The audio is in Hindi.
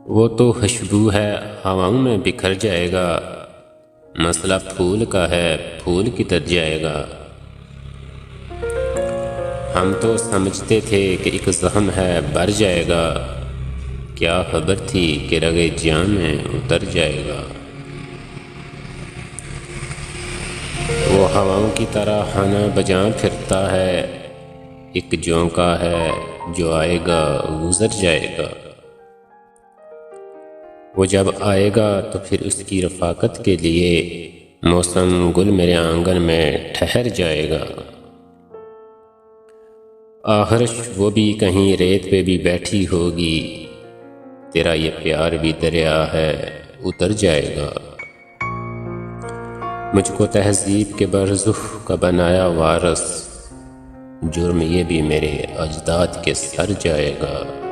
वो तो खुशबू है, हवाओं में बिखर जाएगा। मसला फूल का है, फूल किधर जाएगा। हम तो समझते थे कि एक जख्म है, भर जाएगा। क्या खबर थी कि रगे जान में उतर जाएगा। वो हवाओं की तरह खाना बजां फिरता है। एक झोंका है जो आएगा गुजर जाएगा। वो जब आएगा तो फिर उसकी रफ़ाकत के लिए मौसम गुल मेरे आंगन में ठहर जाएगा। आखिर वो भी कहीं रेत पे भी बैठी होगी। तेरा ये प्यार भी दरिया है, उतर जाएगा। मुझको तहज़ीब के बरज़ुख का बनाया वारस, जुर्म ये भी मेरे अजदाद के सर जाएगा।